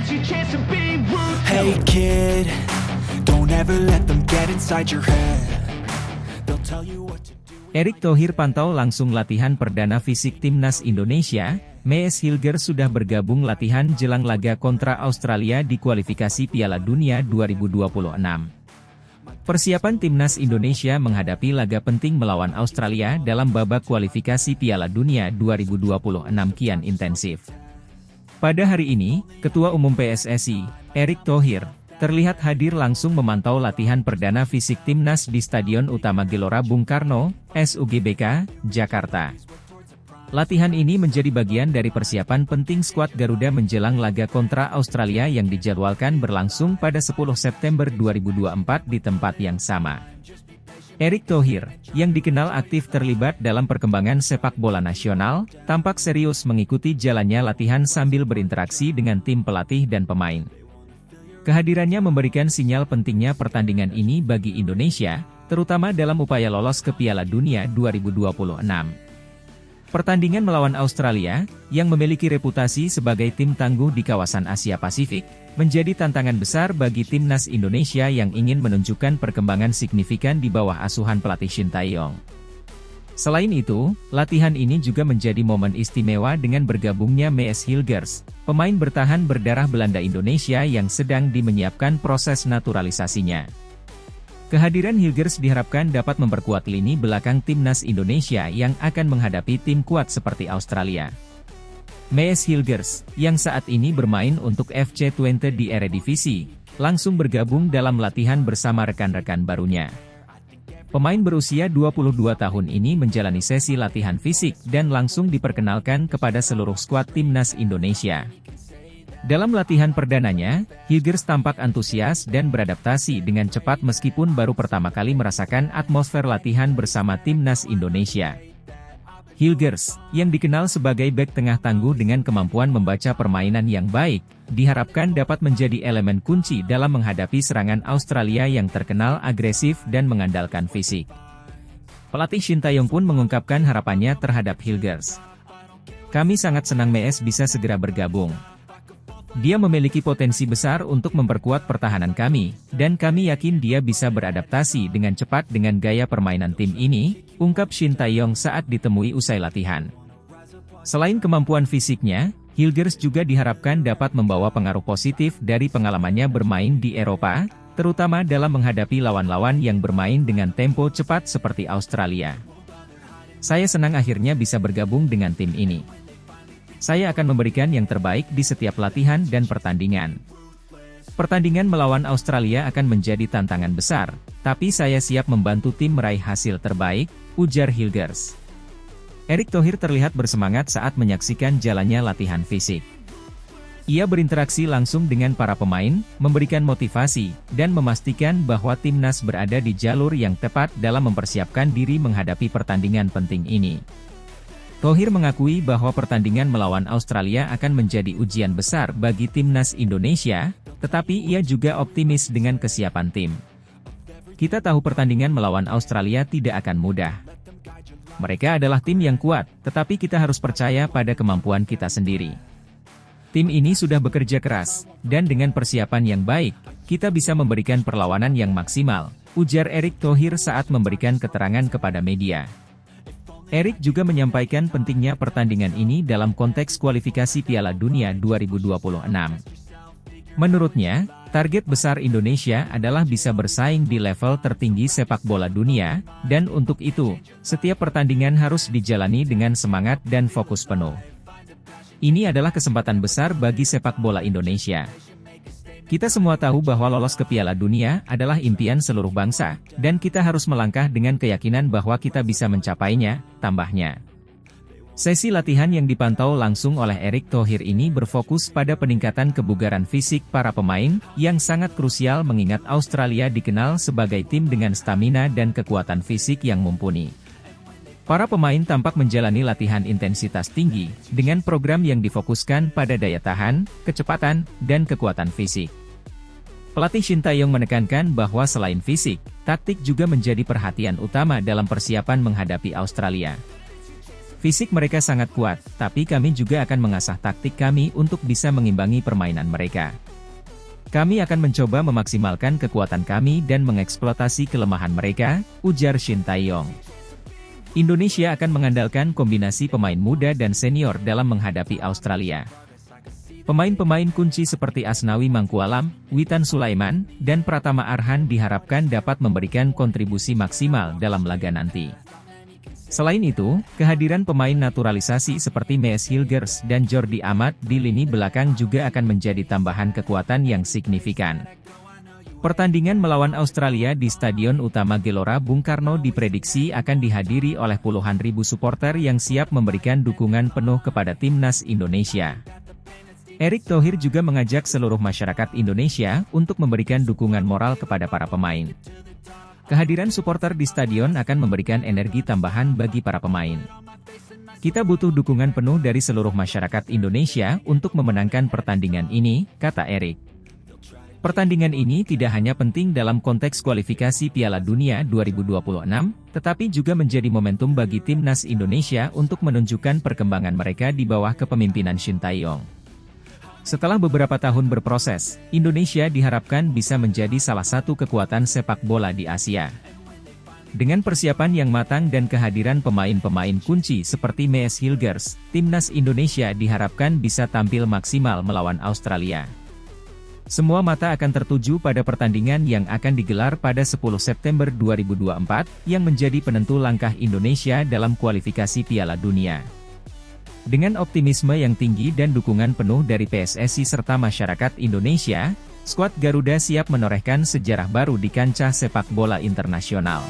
Hey kid, don't ever let them get inside your head. They'll tell you what to do. Erick Thohir pantau langsung latihan perdana fisik Timnas Indonesia. Mees Hilgers sudah bergabung latihan jelang laga kontra Australia di kualifikasi Piala Dunia 2026. Persiapan Timnas Indonesia menghadapi laga penting melawan Australia dalam babak kualifikasi Piala Dunia 2026 kian intensif. Pada hari ini, Ketua Umum PSSI, Erick Thohir, terlihat hadir langsung memantau latihan perdana fisik Timnas di Stadion Utama Gelora Bung Karno, SUGBK, Jakarta. Latihan ini menjadi bagian dari persiapan penting skuad Garuda menjelang laga kontra Australia yang dijadwalkan berlangsung pada 10 September 2024 di tempat yang sama. Erick Thohir, yang dikenal aktif terlibat dalam perkembangan sepak bola nasional, tampak serius mengikuti jalannya latihan sambil berinteraksi dengan tim pelatih dan pemain. Kehadirannya memberikan sinyal pentingnya pertandingan ini bagi Indonesia, terutama dalam upaya lolos ke Piala Dunia 2026. Pertandingan melawan Australia, yang memiliki reputasi sebagai tim tangguh di kawasan Asia Pasifik, menjadi tantangan besar bagi Timnas Indonesia yang ingin menunjukkan perkembangan signifikan di bawah asuhan pelatih Shin Tae-yong. Selain itu, latihan ini juga menjadi momen istimewa dengan bergabungnya Mees Hilgers, pemain bertahan berdarah Belanda Indonesia yang sedang menyiapkan proses naturalisasinya. Kehadiran Hilgers diharapkan dapat memperkuat lini belakang Timnas Indonesia yang akan menghadapi tim kuat seperti Australia. Mees Hilgers, yang saat ini bermain untuk FC Twente di Eredivisie, langsung bergabung dalam latihan bersama rekan-rekan barunya. Pemain berusia 22 tahun ini menjalani sesi latihan fisik dan langsung diperkenalkan kepada seluruh skuad Timnas Indonesia. Dalam latihan perdananya, Hilgers tampak antusias dan beradaptasi dengan cepat meskipun baru pertama kali merasakan atmosfer latihan bersama Timnas Indonesia. Hilgers, yang dikenal sebagai bek tengah tangguh dengan kemampuan membaca permainan yang baik, diharapkan dapat menjadi elemen kunci dalam menghadapi serangan Australia yang terkenal agresif dan mengandalkan fisik. Pelatih Shin Tae-yong pun mengungkapkan harapannya terhadap Hilgers. "Kami sangat senang Mees bisa segera bergabung. Dia memiliki potensi besar untuk memperkuat pertahanan kami, dan kami yakin dia bisa beradaptasi dengan cepat dengan gaya permainan tim ini," ungkap Shin Tae-yong saat ditemui usai latihan. Selain kemampuan fisiknya, Hilgers juga diharapkan dapat membawa pengaruh positif dari pengalamannya bermain di Eropa, terutama dalam menghadapi lawan-lawan yang bermain dengan tempo cepat seperti Australia. "Saya senang akhirnya bisa bergabung dengan tim ini. Saya akan memberikan yang terbaik di setiap latihan dan pertandingan. Pertandingan melawan Australia akan menjadi tantangan besar, tapi saya siap membantu tim meraih hasil terbaik," ujar Hilgers. Erick Thohir terlihat bersemangat saat menyaksikan jalannya latihan fisik. Ia berinteraksi langsung dengan para pemain, memberikan motivasi, dan memastikan bahwa timnas berada di jalur yang tepat dalam mempersiapkan diri menghadapi pertandingan penting ini. Thohir mengakui bahwa pertandingan melawan Australia akan menjadi ujian besar bagi Timnas Indonesia, tetapi ia juga optimis dengan kesiapan tim. "Kita tahu pertandingan melawan Australia tidak akan mudah. Mereka adalah tim yang kuat, tetapi kita harus percaya pada kemampuan kita sendiri. Tim ini sudah bekerja keras, dan dengan persiapan yang baik, kita bisa memberikan perlawanan yang maksimal," ujar Erick Thohir saat memberikan keterangan kepada media. Erick juga menyampaikan pentingnya pertandingan ini dalam konteks kualifikasi Piala Dunia 2026. Menurutnya, target besar Indonesia adalah bisa bersaing di level tertinggi sepak bola dunia, dan untuk itu, setiap pertandingan harus dijalani dengan semangat dan fokus penuh. "Ini adalah kesempatan besar bagi sepak bola Indonesia. Kita semua tahu bahwa lolos ke Piala Dunia adalah impian seluruh bangsa, dan kita harus melangkah dengan keyakinan bahwa kita bisa mencapainya," tambahnya. Sesi latihan yang dipantau langsung oleh Erick Thohir ini berfokus pada peningkatan kebugaran fisik para pemain, yang sangat krusial mengingat Australia dikenal sebagai tim dengan stamina dan kekuatan fisik yang mumpuni. Para pemain tampak menjalani latihan intensitas tinggi, dengan program yang difokuskan pada daya tahan, kecepatan, dan kekuatan fisik. Pelatih Shin Tae-yong menekankan bahwa selain fisik, taktik juga menjadi perhatian utama dalam persiapan menghadapi Australia. Fisik mereka sangat kuat, tapi kami juga akan mengasah taktik kami untuk bisa mengimbangi permainan mereka. Kami akan mencoba memaksimalkan kekuatan kami dan mengeksploitasi kelemahan mereka, ujar Shin Tae-yong. Indonesia akan mengandalkan kombinasi pemain muda dan senior dalam menghadapi Australia. Pemain-pemain kunci seperti Asnawi Mangkualam, Witan Sulaiman, dan Pratama Arhan diharapkan dapat memberikan kontribusi maksimal dalam laga nanti. Selain itu, kehadiran pemain naturalisasi seperti Mees Hilgers dan Jordi Amat di lini belakang juga akan menjadi tambahan kekuatan yang signifikan. Pertandingan melawan Australia di Stadion Utama Gelora Bung Karno diprediksi akan dihadiri oleh puluhan ribu supporter yang siap memberikan dukungan penuh kepada timnas Indonesia. Erick Thohir juga mengajak seluruh masyarakat Indonesia untuk memberikan dukungan moral kepada para pemain. Kehadiran supporter di stadion akan memberikan energi tambahan bagi para pemain. Kita butuh dukungan penuh dari seluruh masyarakat Indonesia untuk memenangkan pertandingan ini, kata Erick. Pertandingan ini tidak hanya penting dalam konteks kualifikasi Piala Dunia 2026, tetapi juga menjadi momentum bagi timnas Indonesia untuk menunjukkan perkembangan mereka di bawah kepemimpinan Shin Tae-yong. Setelah beberapa tahun berproses, Indonesia diharapkan bisa menjadi salah satu kekuatan sepak bola di Asia. Dengan persiapan yang matang dan kehadiran pemain-pemain kunci seperti Mees Hilgers, timnas Indonesia diharapkan bisa tampil maksimal melawan Australia. Semua mata akan tertuju pada pertandingan yang akan digelar pada 10 September 2024, yang menjadi penentu langkah Indonesia dalam kualifikasi Piala Dunia. Dengan optimisme yang tinggi dan dukungan penuh dari PSSI serta masyarakat Indonesia, skuad Garuda siap menorehkan sejarah baru di kancah sepak bola internasional.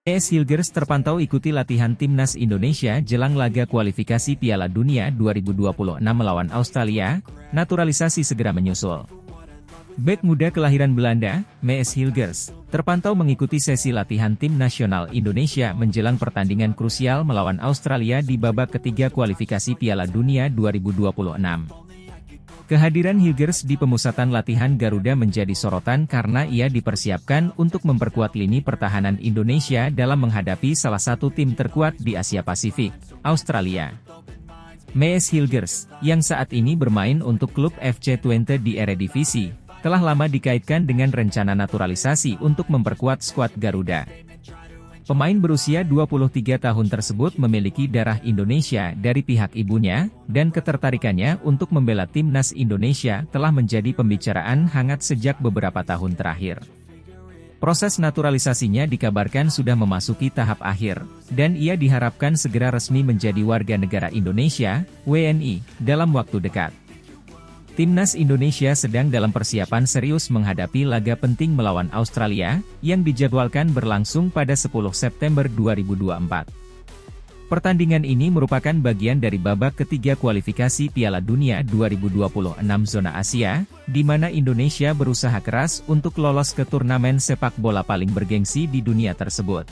Mees Hilgers terpantau ikuti latihan timnas Indonesia jelang laga kualifikasi Piala Dunia 2026 melawan Australia, naturalisasi segera menyusul. Bek muda kelahiran Belanda, Mees Hilgers, terpantau mengikuti sesi latihan tim nasional Indonesia menjelang pertandingan krusial melawan Australia di babak ketiga kualifikasi Piala Dunia 2026. Kehadiran Hilgers di pemusatan latihan Garuda menjadi sorotan karena ia dipersiapkan untuk memperkuat lini pertahanan Indonesia dalam menghadapi salah satu tim terkuat di Asia Pasifik, Australia. Mees Hilgers, yang saat ini bermain untuk klub FC Twente di Eredivisie, telah lama dikaitkan dengan rencana naturalisasi untuk memperkuat skuad Garuda. Pemain berusia 23 tahun tersebut memiliki darah Indonesia dari pihak ibunya, dan ketertarikannya untuk membela timnas Indonesia telah menjadi pembicaraan hangat sejak beberapa tahun terakhir. Proses naturalisasinya dikabarkan sudah memasuki tahap akhir, dan ia diharapkan segera resmi menjadi warga negara Indonesia, WNI, dalam waktu dekat. Timnas Indonesia sedang dalam persiapan serius menghadapi laga penting melawan Australia, yang dijadwalkan berlangsung pada 10 September 2024. Pertandingan ini merupakan bagian dari babak ketiga kualifikasi Piala Dunia 2026 zona Asia, di mana Indonesia berusaha keras untuk lolos ke turnamen sepak bola paling bergengsi di dunia tersebut.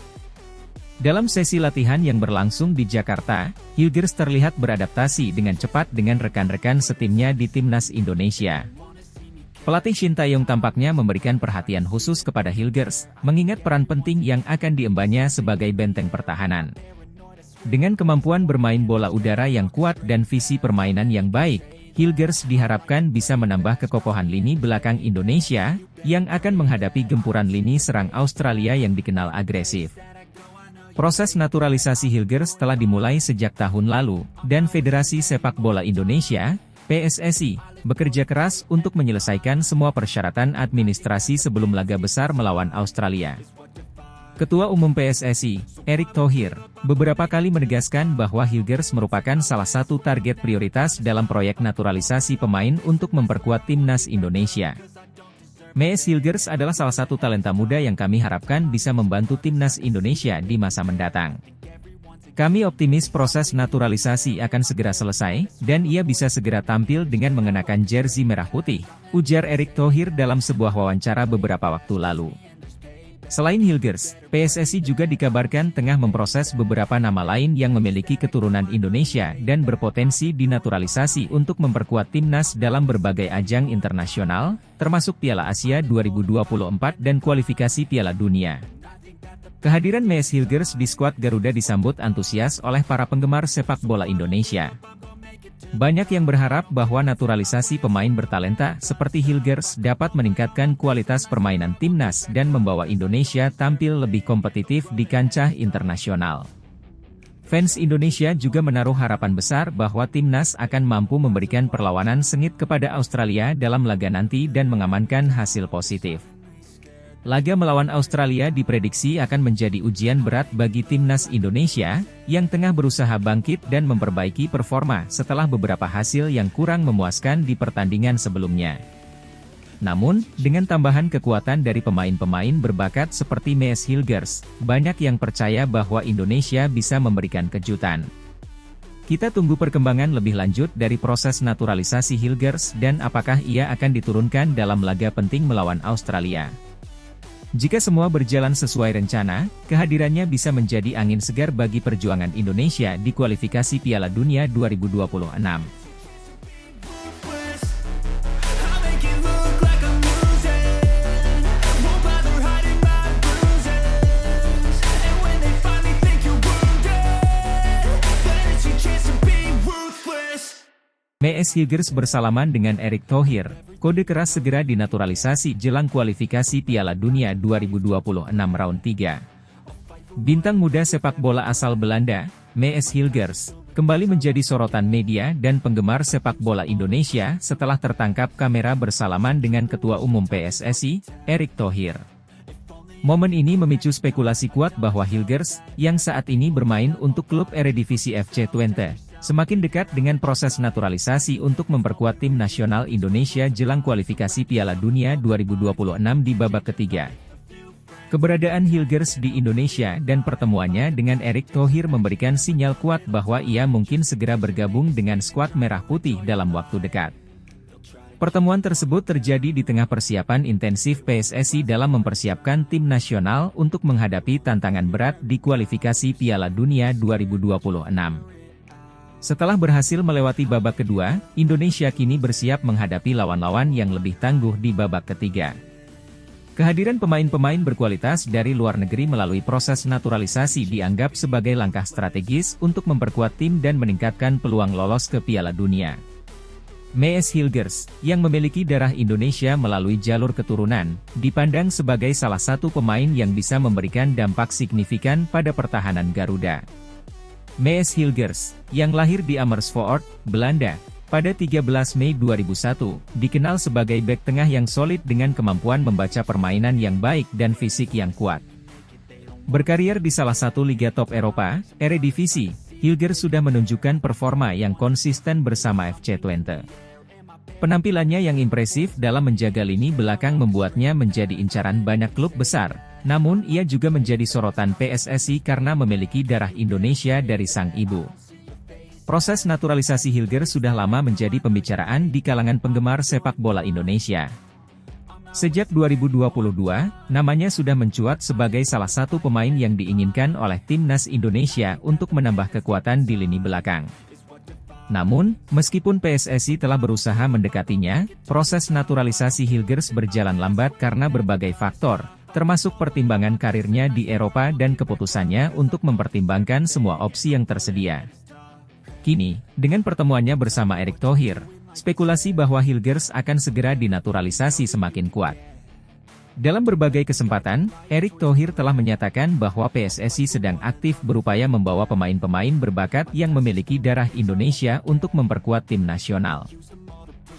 Dalam sesi latihan yang berlangsung di Jakarta, Hilgers terlihat beradaptasi dengan cepat dengan rekan-rekan setimnya di timnas Indonesia. Pelatih Shin Tae-yong tampaknya memberikan perhatian khusus kepada Hilgers, mengingat peran penting yang akan diembannya sebagai benteng pertahanan. Dengan kemampuan bermain bola udara yang kuat dan visi permainan yang baik, Hilgers diharapkan bisa menambah kekokohan lini belakang Indonesia, yang akan menghadapi gempuran lini serang Australia yang dikenal agresif. Proses naturalisasi Hilgers telah dimulai sejak tahun lalu, dan Federasi Sepak Bola Indonesia, PSSI, bekerja keras untuk menyelesaikan semua persyaratan administrasi sebelum laga besar melawan Australia. Ketua Umum PSSI, Erick Thohir, beberapa kali menegaskan bahwa Hilgers merupakan salah satu target prioritas dalam proyek naturalisasi pemain untuk memperkuat timnas Indonesia. Mees Hilgers adalah salah satu talenta muda yang kami harapkan bisa membantu timnas Indonesia di masa mendatang. Kami optimis proses naturalisasi akan segera selesai, dan ia bisa segera tampil dengan mengenakan jersey merah putih, ujar Erick Thohir dalam sebuah wawancara beberapa waktu lalu. Selain Hilgers, PSSI juga dikabarkan tengah memproses beberapa nama lain yang memiliki keturunan Indonesia dan berpotensi dinaturalisasi untuk memperkuat timnas dalam berbagai ajang internasional, termasuk Piala Asia 2024 dan kualifikasi Piala Dunia. Kehadiran Mees Hilgers di skuad Garuda disambut antusias oleh para penggemar sepak bola Indonesia. Banyak yang berharap bahwa naturalisasi pemain bertalenta seperti Hilgers dapat meningkatkan kualitas permainan timnas dan membawa Indonesia tampil lebih kompetitif di kancah internasional. Fans Indonesia juga menaruh harapan besar bahwa timnas akan mampu memberikan perlawanan sengit kepada Australia dalam laga nanti dan mengamankan hasil positif. Laga melawan Australia diprediksi akan menjadi ujian berat bagi timnas Indonesia, yang tengah berusaha bangkit dan memperbaiki performa setelah beberapa hasil yang kurang memuaskan di pertandingan sebelumnya. Namun, dengan tambahan kekuatan dari pemain-pemain berbakat seperti Mees Hilgers, banyak yang percaya bahwa Indonesia bisa memberikan kejutan. Kita tunggu perkembangan lebih lanjut dari proses naturalisasi Hilgers dan apakah ia akan diturunkan dalam laga penting melawan Australia. Jika semua berjalan sesuai rencana, kehadirannya bisa menjadi angin segar bagi perjuangan Indonesia di kualifikasi Piala Dunia 2026. Mees Hilgers bersalaman dengan Erick Thohir, kode keras segera dinaturalisasi jelang kualifikasi Piala Dunia 2026 round 3. Bintang muda sepak bola asal Belanda, Mees Hilgers, kembali menjadi sorotan media dan penggemar sepak bola Indonesia setelah tertangkap kamera bersalaman dengan Ketua Umum PSSI, Erick Thohir. Momen ini memicu spekulasi kuat bahwa Hilgers, yang saat ini bermain untuk klub Eredivisie FC Twente, semakin dekat dengan proses naturalisasi untuk memperkuat tim nasional Indonesia jelang kualifikasi Piala Dunia 2026 di babak ketiga. Keberadaan Hilgers di Indonesia dan pertemuannya dengan Erick Thohir memberikan sinyal kuat bahwa ia mungkin segera bergabung dengan skuad Merah Putih dalam waktu dekat. Pertemuan tersebut terjadi di tengah persiapan intensif PSSI dalam mempersiapkan tim nasional untuk menghadapi tantangan berat di kualifikasi Piala Dunia 2026. Setelah berhasil melewati babak kedua, Indonesia kini bersiap menghadapi lawan-lawan yang lebih tangguh di babak ketiga. Kehadiran pemain-pemain berkualitas dari luar negeri melalui proses naturalisasi dianggap sebagai langkah strategis untuk memperkuat tim dan meningkatkan peluang lolos ke Piala Dunia. Mees Hilgers, yang memiliki darah Indonesia melalui jalur keturunan, dipandang sebagai salah satu pemain yang bisa memberikan dampak signifikan pada pertahanan Garuda. Mees Hilgers, yang lahir di Amersfoort, Belanda, pada 13 Mei 2001, dikenal sebagai bek tengah yang solid dengan kemampuan membaca permainan yang baik dan fisik yang kuat. Berkarier di salah satu liga top Eropa, Eredivisie, Hilgers sudah menunjukkan performa yang konsisten bersama FC Twente. Penampilannya yang impresif dalam menjaga lini belakang membuatnya menjadi incaran banyak klub besar. Namun ia juga menjadi sorotan PSSI karena memiliki darah Indonesia dari sang ibu. Proses naturalisasi Hilgers sudah lama menjadi pembicaraan di kalangan penggemar sepak bola Indonesia. Sejak 2022, namanya sudah mencuat sebagai salah satu pemain yang diinginkan oleh timnas Indonesia untuk menambah kekuatan di lini belakang. Namun, meskipun PSSI telah berusaha mendekatinya, proses naturalisasi Hilgers berjalan lambat karena berbagai faktor, termasuk pertimbangan karirnya di Eropa dan keputusannya untuk mempertimbangkan semua opsi yang tersedia. Kini, dengan pertemuannya bersama Erick Thohir, spekulasi bahwa Hilgers akan segera dinaturalisasi semakin kuat. Dalam berbagai kesempatan, Erick Thohir telah menyatakan bahwa PSSI sedang aktif berupaya membawa pemain-pemain berbakat yang memiliki darah Indonesia untuk memperkuat tim nasional.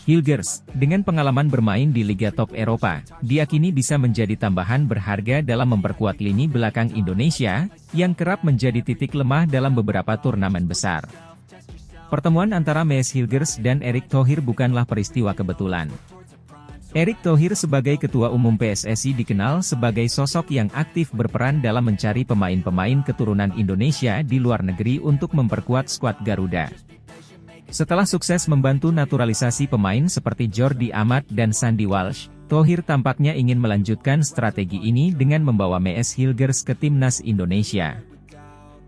Hilgers, dengan pengalaman bermain di Liga Top Eropa, diyakini bisa menjadi tambahan berharga dalam memperkuat lini belakang Indonesia, yang kerap menjadi titik lemah dalam beberapa turnamen besar. Pertemuan antara Mees Hilgers dan Erick Thohir bukanlah peristiwa kebetulan. Erick Thohir sebagai Ketua Umum PSSI dikenal sebagai sosok yang aktif berperan dalam mencari pemain-pemain keturunan Indonesia di luar negeri untuk memperkuat skuad Garuda. Setelah sukses membantu naturalisasi pemain seperti Jordi Amat dan Sandy Walsh, Thohir tampaknya ingin melanjutkan strategi ini dengan membawa Mees Hilgers ke timnas Indonesia.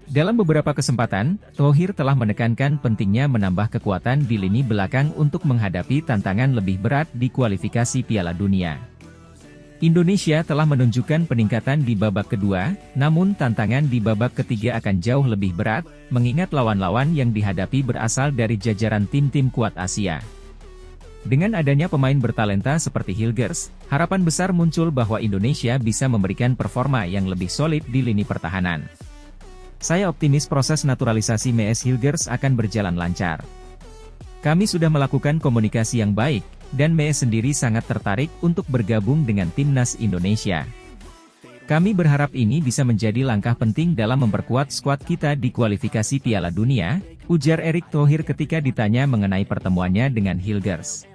Dalam beberapa kesempatan, Thohir telah menekankan pentingnya menambah kekuatan di lini belakang untuk menghadapi tantangan lebih berat di kualifikasi Piala Dunia. Indonesia telah menunjukkan peningkatan di babak kedua, namun tantangan di babak ketiga akan jauh lebih berat, mengingat lawan-lawan yang dihadapi berasal dari jajaran tim-tim kuat Asia. Dengan adanya pemain bertalenta seperti Hilgers, harapan besar muncul bahwa Indonesia bisa memberikan performa yang lebih solid di lini pertahanan. Saya optimis proses naturalisasi Mees Hilgers akan berjalan lancar. Kami sudah melakukan komunikasi yang baik, dan Mees sendiri sangat tertarik untuk bergabung dengan timnas Indonesia. Kami berharap ini bisa menjadi langkah penting dalam memperkuat skuad kita di kualifikasi Piala Dunia, ujar Erick Thohir ketika ditanya mengenai pertemuannya dengan Hilgers.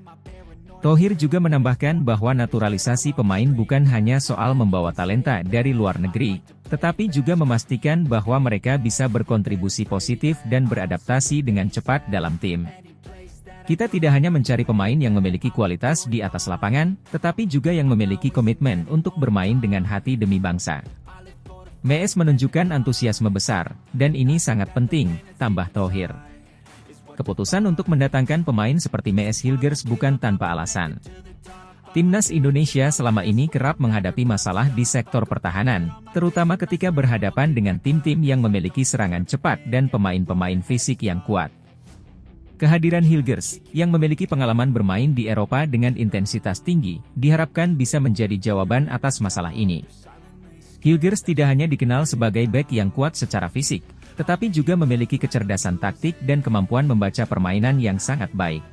Thohir juga menambahkan bahwa naturalisasi pemain bukan hanya soal membawa talenta dari luar negeri, tetapi juga memastikan bahwa mereka bisa berkontribusi positif dan beradaptasi dengan cepat dalam tim. Kita tidak hanya mencari pemain yang memiliki kualitas di atas lapangan, tetapi juga yang memiliki komitmen untuk bermain dengan hati demi bangsa. Mees menunjukkan antusiasme besar, dan ini sangat penting, tambah Thohir. Keputusan untuk mendatangkan pemain seperti Mees Hilgers bukan tanpa alasan. Timnas Indonesia selama ini kerap menghadapi masalah di sektor pertahanan, terutama ketika berhadapan dengan tim-tim yang memiliki serangan cepat dan pemain-pemain fisik yang kuat. Kehadiran Hilgers, yang memiliki pengalaman bermain di Eropa dengan intensitas tinggi, diharapkan bisa menjadi jawaban atas masalah ini. Hilgers tidak hanya dikenal sebagai bek yang kuat secara fisik, tetapi juga memiliki kecerdasan taktik dan kemampuan membaca permainan yang sangat baik.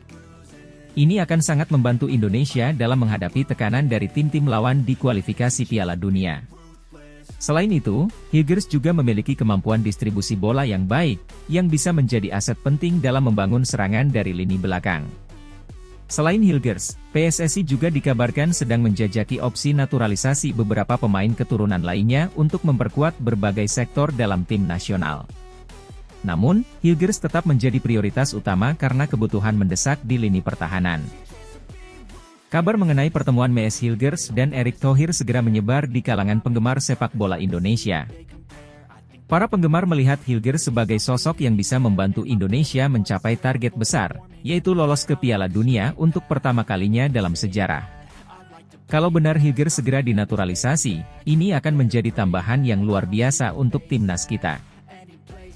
Ini akan sangat membantu Indonesia dalam menghadapi tekanan dari tim-tim lawan di kualifikasi Piala Dunia. Selain itu, Hilgers juga memiliki kemampuan distribusi bola yang baik, yang bisa menjadi aset penting dalam membangun serangan dari lini belakang. Selain Hilgers, PSSI juga dikabarkan sedang menjajaki opsi naturalisasi beberapa pemain keturunan lainnya untuk memperkuat berbagai sektor dalam tim nasional. Namun, Hilgers tetap menjadi prioritas utama karena kebutuhan mendesak di lini pertahanan. Kabar mengenai pertemuan Mees Hilgers dan Erick Thohir segera menyebar di kalangan penggemar sepak bola Indonesia. Para penggemar melihat Hilgers sebagai sosok yang bisa membantu Indonesia mencapai target besar, yaitu lolos ke Piala Dunia untuk pertama kalinya dalam sejarah. Kalau benar Hilgers segera dinaturalisasi, ini akan menjadi tambahan yang luar biasa untuk timnas kita.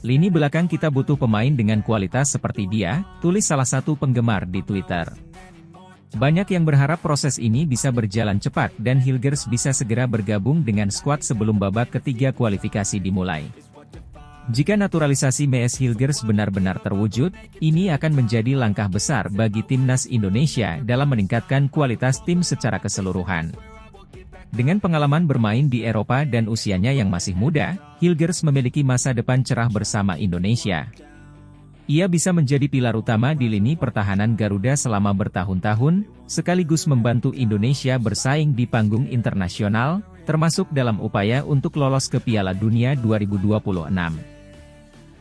Lini belakang kita butuh pemain dengan kualitas seperti dia, tulis salah satu penggemar di Twitter. Banyak yang berharap proses ini bisa berjalan cepat dan Hilgers bisa segera bergabung dengan skuad sebelum babak ketiga kualifikasi dimulai. Jika naturalisasi Mees Hilgers benar-benar terwujud, ini akan menjadi langkah besar bagi timnas Indonesia dalam meningkatkan kualitas tim secara keseluruhan. Dengan pengalaman bermain di Eropa dan usianya yang masih muda, Hilgers memiliki masa depan cerah bersama Indonesia. Ia bisa menjadi pilar utama di lini pertahanan Garuda selama bertahun-tahun, sekaligus membantu Indonesia bersaing di panggung internasional, termasuk dalam upaya untuk lolos ke Piala Dunia 2026.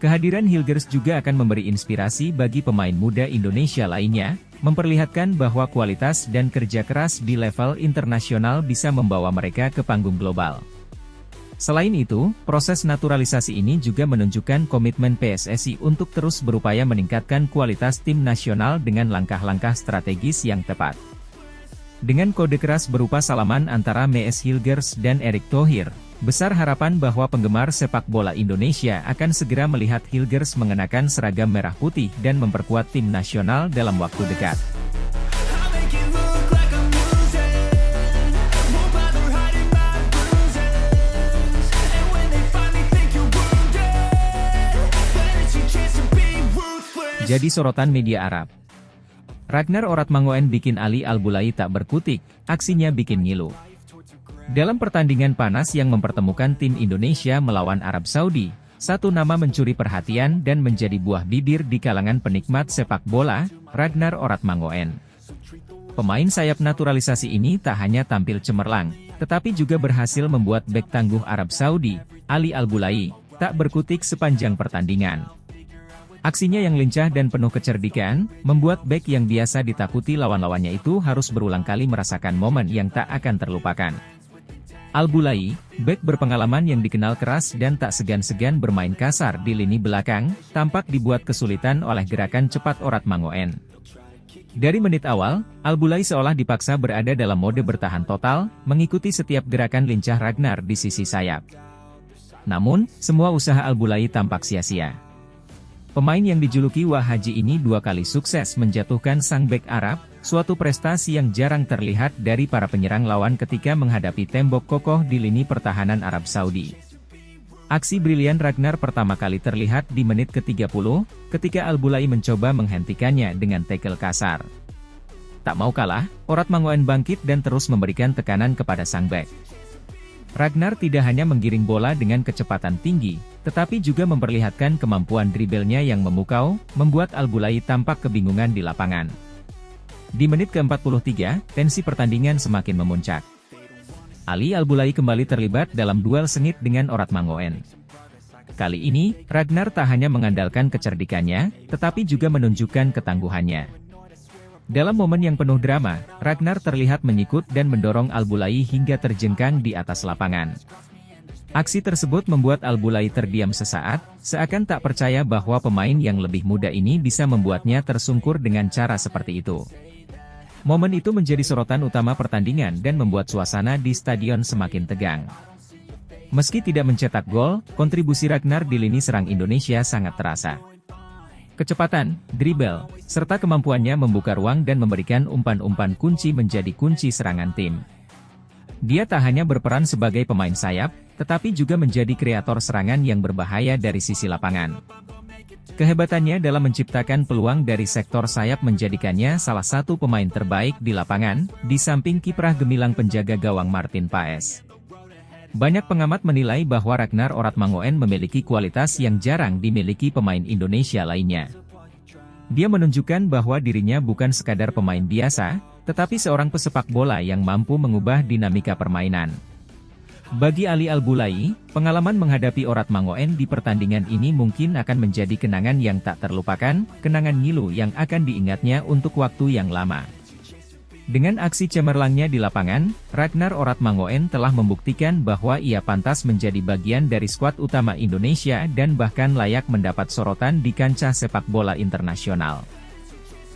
Kehadiran Hilgers juga akan memberi inspirasi bagi pemain muda Indonesia lainnya, memperlihatkan bahwa kualitas dan kerja keras di level internasional bisa membawa mereka ke panggung global. Selain itu, proses naturalisasi ini juga menunjukkan komitmen PSSI untuk terus berupaya meningkatkan kualitas tim nasional dengan langkah-langkah strategis yang tepat. Dengan kode keras berupa salaman antara Mees Hilgers dan Erick Thohir, besar harapan bahwa penggemar sepak bola Indonesia akan segera melihat Hilgers mengenakan seragam merah putih dan memperkuat tim nasional dalam waktu dekat. Jadi sorotan media Arab. Ragnar Oratmangoen bikin Ali Al-Bulai tak berkutik, aksinya bikin ngilu. Dalam pertandingan panas yang mempertemukan tim Indonesia melawan Arab Saudi, satu nama mencuri perhatian dan menjadi buah bibir di kalangan penikmat sepak bola, Ragnar Oratmangoen. Pemain sayap naturalisasi ini tak hanya tampil cemerlang, tetapi juga berhasil membuat bek tangguh Arab Saudi, Ali Al-Bulai, tak berkutik sepanjang pertandingan. Aksinya yang lincah dan penuh kecerdikan, membuat bek yang biasa ditakuti lawan-lawannya itu harus berulang kali merasakan momen yang tak akan terlupakan. Al-Boulaye, bek berpengalaman yang dikenal keras dan tak segan-segan bermain kasar di lini belakang, tampak dibuat kesulitan oleh gerakan cepat Orat Mangoen. Dari menit awal, Al-Boulaye seolah dipaksa berada dalam mode bertahan total, mengikuti setiap gerakan lincah Ragnar di sisi sayap. Namun, semua usaha Al-Boulaye tampak sia-sia. Pemain yang dijuluki Wah Haji ini 2 kali sukses menjatuhkan sang bek Arab, suatu prestasi yang jarang terlihat dari para penyerang lawan ketika menghadapi tembok kokoh di lini pertahanan Arab Saudi. Aksi brilian Ragnar pertama kali terlihat di menit ke-30, ketika Al-Boulaye mencoba menghentikannya dengan tackle kasar. Tak mau kalah, Orat Mangoen bangkit dan terus memberikan tekanan kepada sang bek. Ragnar tidak hanya menggiring bola dengan kecepatan tinggi, tetapi juga memperlihatkan kemampuan dribblenya yang memukau, membuat Al-Boulaye tampak kebingungan di lapangan. Di menit ke-43, tensi pertandingan semakin memuncak. Ali Al-Boulaye kembali terlibat dalam duel sengit dengan Orat Mangoen. Kali ini, Ragnar tak hanya mengandalkan kecerdikannya, tetapi juga menunjukkan ketangguhannya. Dalam momen yang penuh drama, Ragnar terlihat menyikut dan mendorong Al-Boulaye hingga terjengkang di atas lapangan. Aksi tersebut membuat Al-Boulaye terdiam sesaat, seakan tak percaya bahwa pemain yang lebih muda ini bisa membuatnya tersungkur dengan cara seperti itu. Momen itu menjadi sorotan utama pertandingan dan membuat suasana di stadion semakin tegang. Meski tidak mencetak gol, kontribusi Ragnar di lini serang Indonesia sangat terasa. Kecepatan, dribble, serta kemampuannya membuka ruang dan memberikan umpan-umpan kunci menjadi kunci serangan tim. Dia tak hanya berperan sebagai pemain sayap, tetapi juga menjadi kreator serangan yang berbahaya dari sisi lapangan. Kehebatannya dalam menciptakan peluang dari sektor sayap menjadikannya salah satu pemain terbaik di lapangan, di samping kiprah gemilang penjaga gawang Martin Paes. Banyak pengamat menilai bahwa Ragnar Orat Mangoen memiliki kualitas yang jarang dimiliki pemain Indonesia lainnya. Dia menunjukkan bahwa dirinya bukan sekadar pemain biasa, tetapi seorang pesepak bola yang mampu mengubah dinamika permainan. Bagi Ali Al-Boulaye, pengalaman menghadapi Orat Mangoen di pertandingan ini mungkin akan menjadi kenangan yang tak terlupakan, kenangan ngilu yang akan diingatnya untuk waktu yang lama. Dengan aksi cemerlangnya di lapangan, Ragnar Orat Mangoen telah membuktikan bahwa ia pantas menjadi bagian dari skuad utama Indonesia dan bahkan layak mendapat sorotan di kancah sepak bola internasional.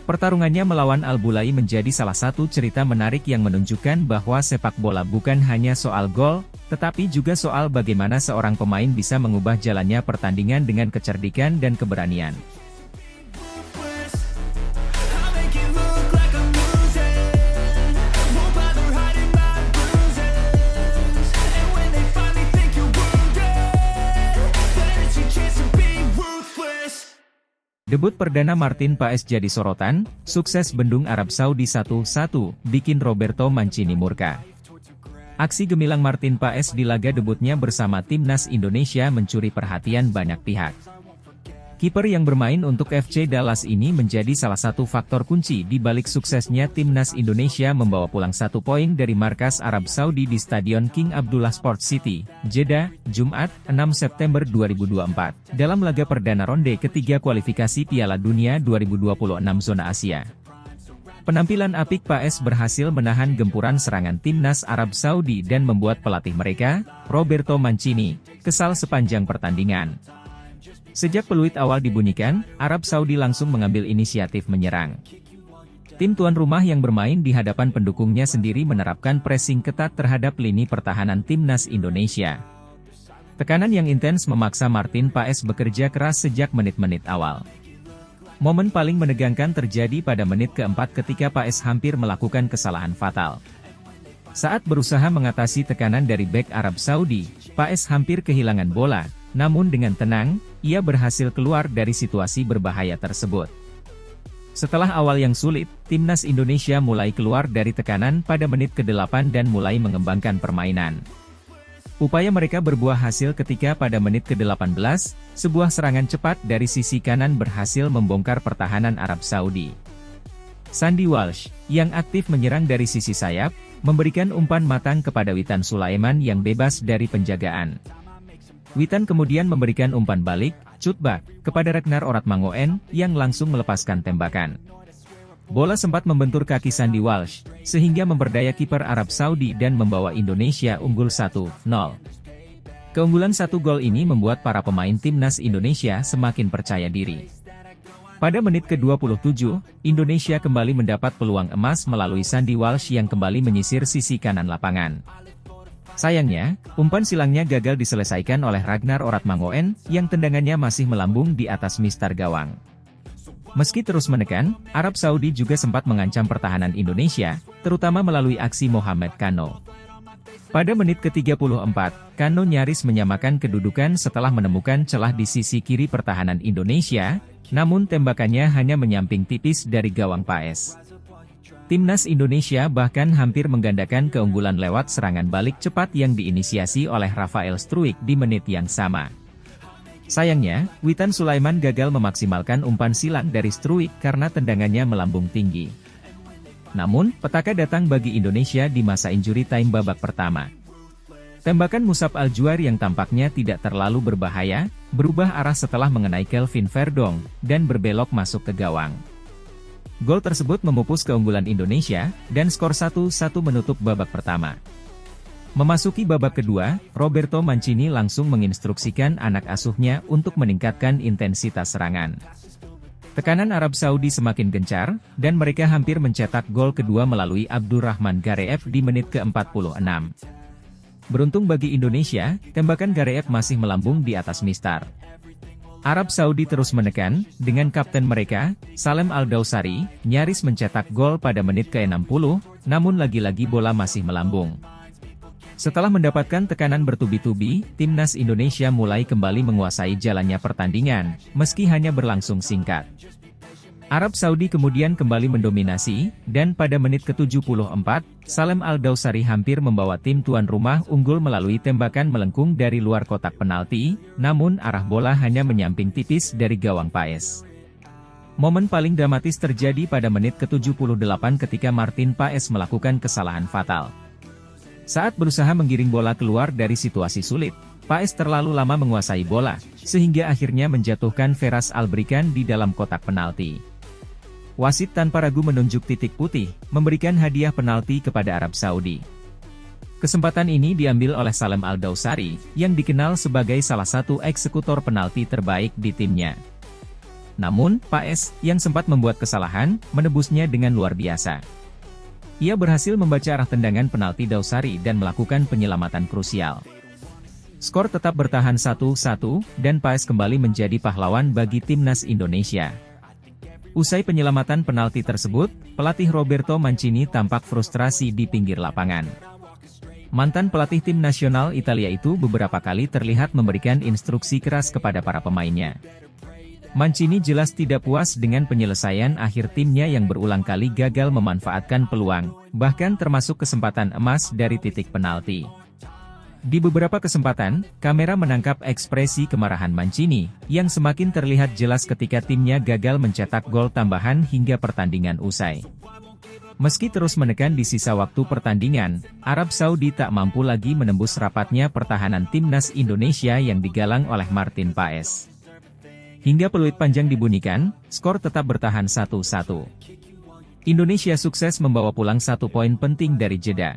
Pertarungannya melawan Al-Boulaye menjadi salah satu cerita menarik yang menunjukkan bahwa sepak bola bukan hanya soal gol, tetapi juga soal bagaimana seorang pemain bisa mengubah jalannya pertandingan dengan kecerdikan dan keberanian. Debut perdana Martin Paes jadi sorotan, sukses bendung Arab Saudi 1-1, bikin Roberto Mancini murka. Aksi gemilang Martin Paes di laga debutnya bersama timnas Indonesia mencuri perhatian banyak pihak. Kiper yang bermain untuk FC Dallas ini menjadi salah satu faktor kunci di balik suksesnya timnas Indonesia membawa pulang 1 poin dari markas Arab Saudi di Stadion King Abdullah Sports City, Jeddah, Jumat, 6 September 2024, dalam laga perdana ronde ketiga kualifikasi Piala Dunia 2026 zona Asia. Penampilan apik Paes berhasil menahan gempuran serangan timnas Arab Saudi dan membuat pelatih mereka, Roberto Mancini, kesal sepanjang pertandingan. Sejak peluit awal dibunyikan, Arab Saudi langsung mengambil inisiatif menyerang. Tim tuan rumah yang bermain di hadapan pendukungnya sendiri menerapkan pressing ketat terhadap lini pertahanan timnas Indonesia. Tekanan yang intens memaksa Martin Paes bekerja keras sejak menit-menit awal. Momen paling menegangkan terjadi pada menit keempat ketika Paes hampir melakukan kesalahan fatal. Saat berusaha mengatasi tekanan dari bek Arab Saudi, Paes hampir kehilangan bola. Namun dengan tenang, ia berhasil keluar dari situasi berbahaya tersebut. Setelah awal yang sulit, timnas Indonesia mulai keluar dari tekanan pada menit ke-8 dan mulai mengembangkan permainan. Upaya mereka berbuah hasil ketika pada menit ke-18, sebuah serangan cepat dari sisi kanan berhasil membongkar pertahanan Arab Saudi. Sandy Walsh, yang aktif menyerang dari sisi sayap, memberikan umpan matang kepada Witan Sulaiman yang bebas dari penjagaan. Witan kemudian memberikan umpan balik, cutback, kepada Ragnar Oratmangoen, yang langsung melepaskan tembakan. Bola sempat membentur kaki Sandy Walsh, sehingga memberdaya kiper Arab Saudi dan membawa Indonesia unggul 1-0. Keunggulan 1 gol ini membuat para pemain timnas Indonesia semakin percaya diri. Pada menit ke-27, Indonesia kembali mendapat peluang emas melalui Sandy Walsh yang kembali menyisir sisi kanan lapangan. Sayangnya, umpan silangnya gagal diselesaikan oleh Ragnar Oratmangoen, yang tendangannya masih melambung di atas mistar gawang. Meski terus menekan, Arab Saudi juga sempat mengancam pertahanan Indonesia, terutama melalui aksi Mohamed Kano. Pada menit ke-34, Kano nyaris menyamakan kedudukan setelah menemukan celah di sisi kiri pertahanan Indonesia, namun tembakannya hanya menyamping tipis dari gawang Paes. Timnas Indonesia bahkan hampir menggandakan keunggulan lewat serangan balik cepat yang diinisiasi oleh Rafael Struijk di menit yang sama. Sayangnya, Witan Sulaiman gagal memaksimalkan umpan silang dari Struijk karena tendangannya melambung tinggi. Namun, petaka datang bagi Indonesia di masa injury time babak pertama. Tembakan Musab Al-Juair yang tampaknya tidak terlalu berbahaya, berubah arah setelah mengenai Kelvin Verdong, dan berbelok masuk ke gawang. Gol tersebut memupus keunggulan Indonesia, dan skor 1-1 menutup babak pertama. Memasuki babak kedua, Roberto Mancini langsung menginstruksikan anak asuhnya untuk meningkatkan intensitas serangan. Tekanan Arab Saudi semakin gencar, dan mereka hampir mencetak gol kedua melalui Abdurrahman Gareev di menit ke-46. Beruntung bagi Indonesia, tembakan Gareev masih melambung di atas mistar. Arab Saudi terus menekan, dengan kapten mereka, Salem Al-Dawsari, nyaris mencetak gol pada menit ke-60, namun lagi-lagi bola masih melambung. Setelah mendapatkan tekanan bertubi-tubi, timnas Indonesia mulai kembali menguasai jalannya pertandingan, meski hanya berlangsung singkat. Arab Saudi kemudian kembali mendominasi, dan pada menit ke-74, Salem Al-Dawsari hampir membawa tim tuan rumah unggul melalui tembakan melengkung dari luar kotak penalti, namun arah bola hanya menyamping tipis dari gawang Paes. Momen paling dramatis terjadi pada menit ke-78 ketika Martin Paes melakukan kesalahan fatal. Saat berusaha menggiring bola keluar dari situasi sulit, Paes terlalu lama menguasai bola, sehingga akhirnya menjatuhkan Feras Albrikan di dalam kotak penalti. Wasit tanpa ragu menunjuk titik putih, memberikan hadiah penalti kepada Arab Saudi. Kesempatan ini diambil oleh Salem Al-Dawsari, yang dikenal sebagai salah satu eksekutor penalti terbaik di timnya. Namun, Paes, yang sempat membuat kesalahan, menebusnya dengan luar biasa. Ia berhasil membaca arah tendangan penalti Dawsari dan melakukan penyelamatan krusial. Skor tetap bertahan 1-1, dan Paes kembali menjadi pahlawan bagi timnas Indonesia. Usai penyelamatan penalti tersebut, pelatih Roberto Mancini tampak frustrasi di pinggir lapangan. Mantan pelatih tim nasional Italia itu beberapa kali terlihat memberikan instruksi keras kepada para pemainnya. Mancini jelas tidak puas dengan penyelesaian akhir timnya yang berulang kali gagal memanfaatkan peluang, bahkan termasuk kesempatan emas dari titik penalti. Di beberapa kesempatan, kamera menangkap ekspresi kemarahan Mancini, yang semakin terlihat jelas ketika timnya gagal mencetak gol tambahan hingga pertandingan usai. Meski terus menekan di sisa waktu pertandingan, Arab Saudi tak mampu lagi menembus rapatnya pertahanan timnas Indonesia yang digalang oleh Martin Paes. Hingga peluit panjang dibunyikan, skor tetap bertahan 1-1. Indonesia sukses membawa pulang 1 poin penting dari jeda.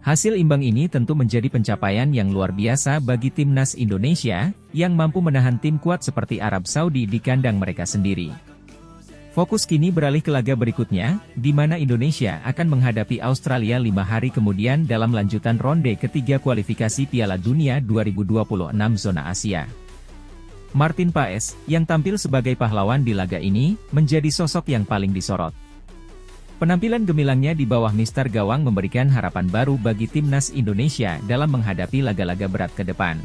Hasil imbang ini tentu menjadi pencapaian yang luar biasa bagi timnas Indonesia, yang mampu menahan tim kuat seperti Arab Saudi di kandang mereka sendiri. Fokus kini beralih ke laga berikutnya, di mana Indonesia akan menghadapi Australia 5 hari kemudian dalam lanjutan ronde ketiga kualifikasi Piala Dunia 2026 zona Asia. Martin Paes, yang tampil sebagai pahlawan di laga ini, menjadi sosok yang paling disorot. Penampilan gemilangnya di bawah mistar gawang memberikan harapan baru bagi timnas Indonesia dalam menghadapi laga-laga berat ke depan.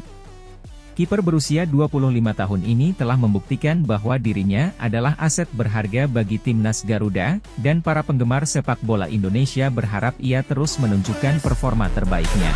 Kiper berusia 25 tahun ini telah membuktikan bahwa dirinya adalah aset berharga bagi timnas Garuda, dan para penggemar sepak bola Indonesia berharap ia terus menunjukkan performa terbaiknya.